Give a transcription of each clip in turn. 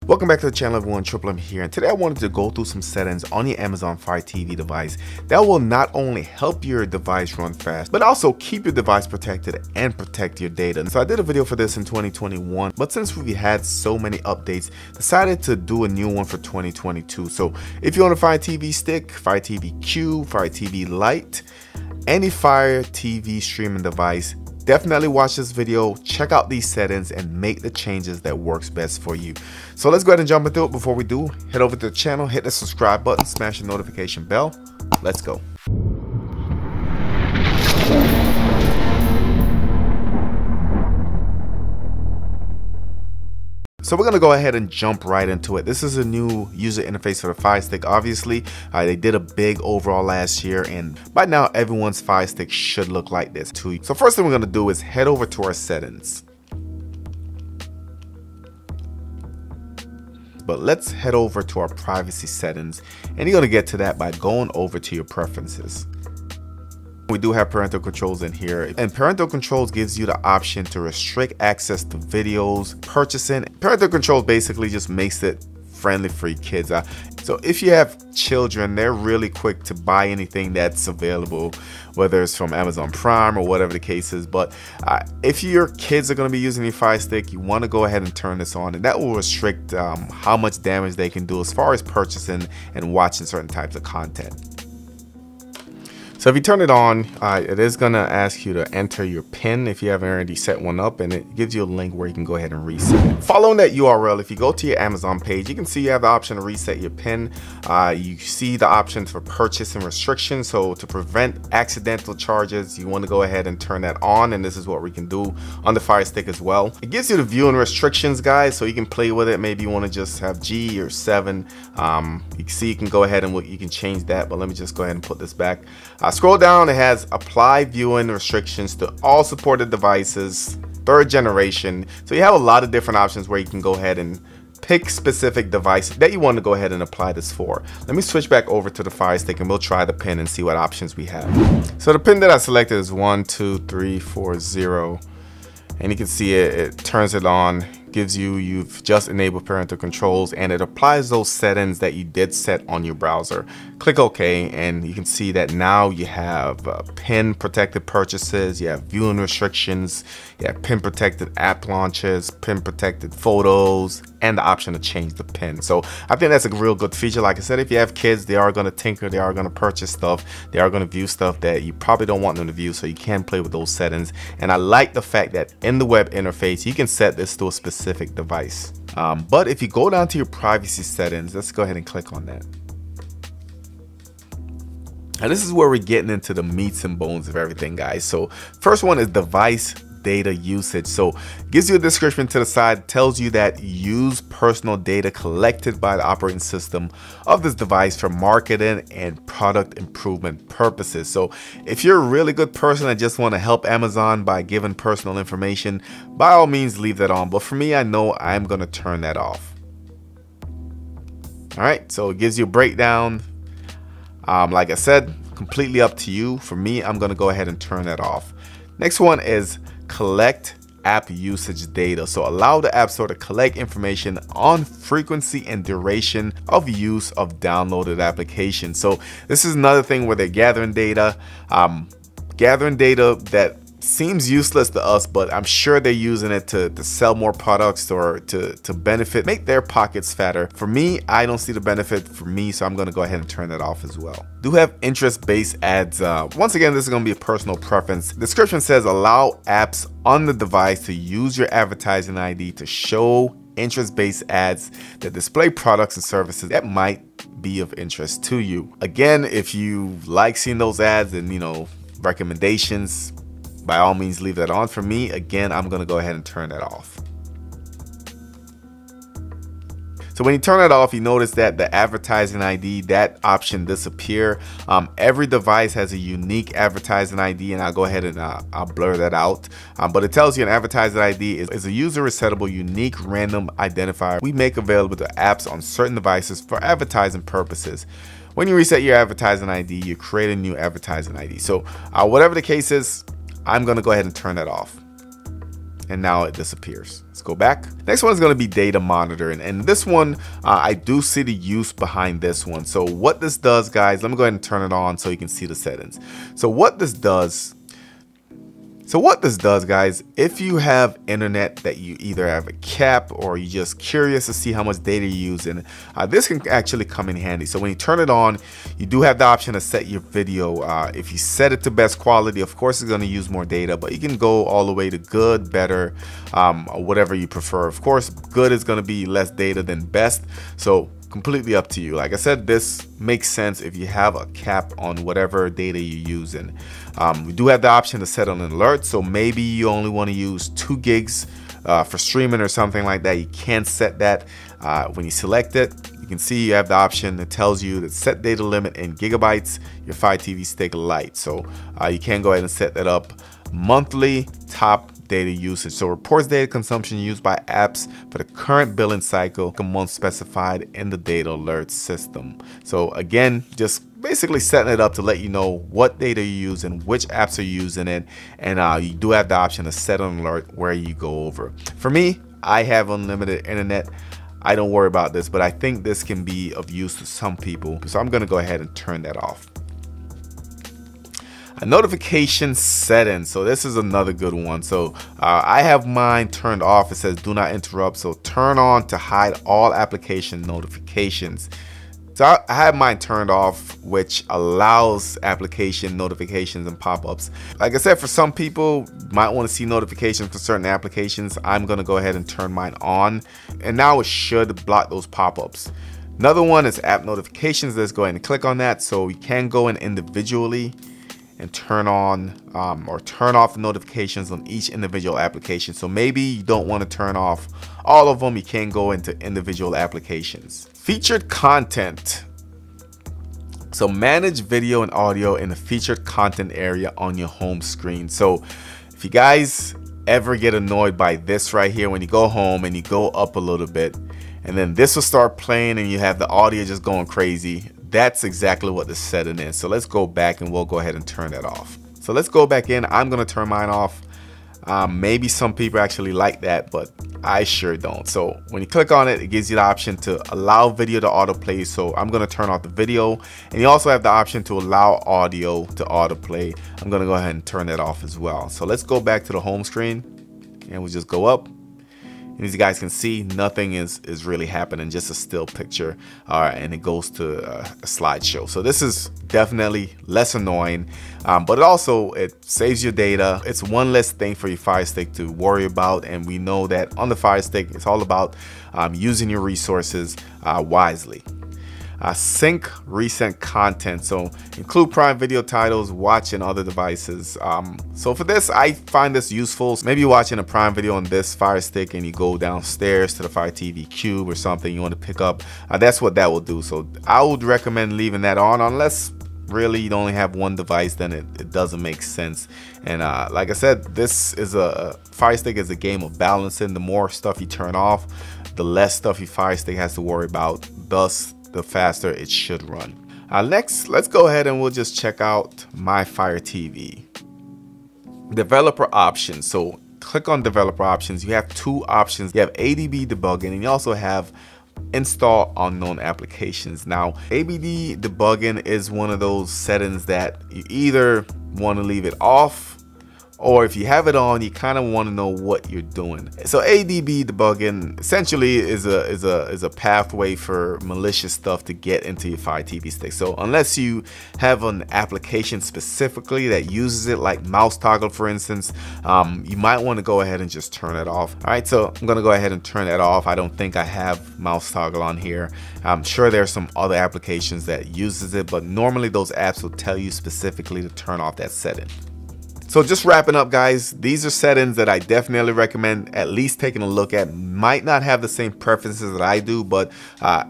Welcome back to the channel, everyone. Triple M here, and today I wanted to go through some settings on your Amazon Fire TV device that will not only help your device run fast, but also keep your device protected and protect your data. And so I did a video for this in 2021, but since we had so many updates, decided to do a new one for 2022. So if you own a Fire TV Stick, Fire TV Q, Fire TV Lite, any Fire TV streaming device, definitely watch this video, check out these settings, and make the changes that works best for you. So let's go ahead and jump into it. Before we do, head over to the channel, hit the subscribe button, smash the notification bell. Let's go. So we're gonna go ahead and jump right into it. This is a new user interface for the Fire Stick. Obviously, they did a big overhaul last year, and by now everyone's Fire Stick should look like this too. So first thing we're gonna do is head over to our settings. But let's head over to our privacy settings, and you're gonna get to that by going over to your preferences. We do have parental controls in here, and parental controls gives you the option to restrict access to videos, purchasing. Parental controls basically just makes it friendly for your kids. So if you have children, they're really quick to buy anything that's available, whether it's from Amazon Prime or whatever the case is. But if your kids are going to be using your Fire Stick, you want to go ahead and turn this on, and that will restrict how much damage they can do as far as purchasing and watching certain types of content. So if you turn it on, it is going to ask you to enter your PIN if you haven't already set one up, and it gives you a link where you can go ahead and reset it. Following that URL, if you go to your Amazon page, you can see you have the option to reset your PIN. You see the options for purchase and restrictions. So to prevent accidental charges, you want to go ahead and turn that on, and this is what we can do on the Fire Stick as well. It gives you the viewing restrictions, guys, so you can play with it. Maybe you want to just have G or 7. You can see you can go ahead and you can change that, but let me just go ahead and put this back. Scroll down, it has apply viewing restrictions to all supported devices, 3rd generation. So you have a lot of different options where you can go ahead and pick specific device that you want to go ahead and apply this for. Let me switch back over to the Fire Stick and we'll try the PIN and see what options we have. So the PIN that I selected is 12340, and you can see it turns it on. You've just enabled parental controls, and it applies those settings that you did set on your browser. Click OK, and you can see that now you have PIN protected purchases, you have viewing restrictions, you have PIN protected app launches, PIN protected photos, and the option to change the PIN. So I think that's a real good feature. Like I said, if you have kids, they are going to tinker, they are going to purchase stuff, they are going to view stuff that you probably don't want them to view, so you can play with those settings. And I like the fact that in the web interface you can set this to a specific device. But if you go down to your privacy settings, let's go ahead and click on that. And this is where we're getting into the meats and bones of everything, guys. So first one is device data usage. So it gives you a description to the side, tells you that use personal data collected by the operating system of this device for marketing and product improvement purposes. So if you're a really good person and just want to help Amazon by giving personal information, by all means leave that on. But for me, I know I'm going to turn that off. All right, so it gives you a breakdown. Like I said, completely up to you. For me, I'm going to go ahead and turn that off. Next one is collect app usage data. So allow the App Store to collect information on frequency and duration of use of downloaded applications. So this is another thing where they're gathering data that seems useless to us, but I'm sure they're using it to sell more products or to benefit, make their pockets fatter. For me, I don't see the benefit for me, so I'm going to go ahead and turn that off as well. Do have interest-based ads. Once again, this is going to be a personal preference. Description says allow apps on the device to use your advertising ID to show interest-based ads that display products and services that might be of interest to you. Again, if you like seeing those ads and recommendations, by all means leave that on. For me, again, I'm going to go ahead and turn that off. So when you turn it off, you notice that the advertising ID, that option disappear. Every device has a unique advertising ID, and I'll go ahead and I'll blur that out. But it tells you an advertising ID is a user resettable unique random identifier we make available to apps on certain devices for advertising purposes. When you reset your advertising ID, you create a new advertising ID. So whatever the case is, I'm going to go ahead and turn that off. and now it disappears. Let's go back. Next one is going to be data monitoring, and this one I do see the use behind this one. So what this does, guys, let me go ahead and turn it on so you can see the settings. So what this does, guys, if you have internet that you either have a cap or you're just curious to see how much data you're using, this can actually come in handy. So when you turn it on, you do have the option to set your video. If you set it to best quality, of course it's going to use more data, but you can go all the way to good, better, or whatever you prefer. Of course, good is going to be less data than best, so completely up to you. Like I said, this makes sense if you have a cap on whatever data you're using. We do have the option to set an alert, so maybe you only want to use 2 gigs for streaming or something like that. You can set that. When you select it, you can see you have the option that tells you to set data limit in gigabytes, your Fire TV Stick Lite. So you can go ahead and set that up. Monthly top data usage, so reports data consumption used by apps for the current billing cycle, a month specified in the data alert system. So again, just basically setting it up to let you know what data you're using, which apps are using it, and you do have the option to set an alert where you go over. For me, I have unlimited internet. I don't worry about this, but I think this can be of use to some people, so I'm going to go ahead and turn that off. A notification settings, so this is another good one. So I have mine turned off. It says do not interrupt, so turn on to hide all application notifications. So I have mine turned off, which allows application notifications and pop-ups. Like I said, for some people might want to see notifications for certain applications. I'm going to go ahead and turn mine on, and now it should block those pop-ups. Another one is app notifications. Let's go ahead and click on that. So we can go in individually and turn on or turn off the notifications on each individual application. So maybe you don't want to turn off all of them. You can go into individual applications. Featured content. So manage video and audio in the featured content area on your home screen. So if you guys ever get annoyed by this right here, when you go home and you go up a little bit and then this will start playing and you have the audio just going crazy, that's exactly what the setting is. So let's go back and we'll go ahead and turn that off. So let's go back in. I'm going to turn mine off. Maybe some people actually like that, but I sure don't. So when you click on it, it gives you the option to allow video to autoplay. So I'm going to turn off the video, and you also have the option to allow audio to autoplay. I'm going to go ahead and turn that off as well. So let's go back to the home screen and we'll just go up. And as you guys can see, nothing is really happening, just a still picture, and it goes to a slideshow. So this is definitely less annoying, but it saves your data. It's one less thing for your Fire Stick to worry about, and we know that on the Fire Stick, it's all about using your resources wisely. Sync recent content, so include Prime Video titles, watch in other devices. So for this, I find this useful. Maybe you're watching a Prime Video on this Fire Stick and you go downstairs to the Fire TV Cube or something you want to pick up. That's what that will do. So I would recommend leaving that on, unless really you only have one device, then it doesn't make sense. And like I said, this is a Fire Stick is a game of balancing. The more stuff you turn off, the less stuff your Fire Stick has to worry about, thus the faster it should run. Next, let's go ahead and we'll just check out my Fire TV. Developer options. So click on developer options. You have 2 options. You have ADB debugging, and you also have install unknown applications. Now, ADB debugging is one of those settings that you either want to leave it off, or if you have it on, you kind of want to know what you're doing. So ADB debugging essentially is a pathway for malicious stuff to get into your Fire TV Stick. So unless you have an application specifically that uses it, like mouse toggle for instance, you might want to go ahead and just turn it off. All right, so I'm gonna go ahead and turn that off. I don't think I have mouse toggle on here. I'm sure there's some other applications that uses it, but normally those apps will tell you specifically to turn off that setting. So just wrapping up, guys, these are settings that I definitely recommend at least taking a look at. Might not have the same preferences that I do, but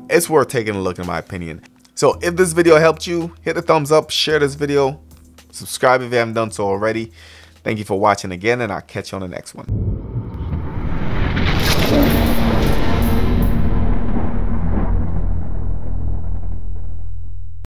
it's worth taking a look in my opinion. So if this video helped you, hit the thumbs up, share this video, subscribe if you haven't done so already. Thank you for watching again, and I'll catch you on the next one.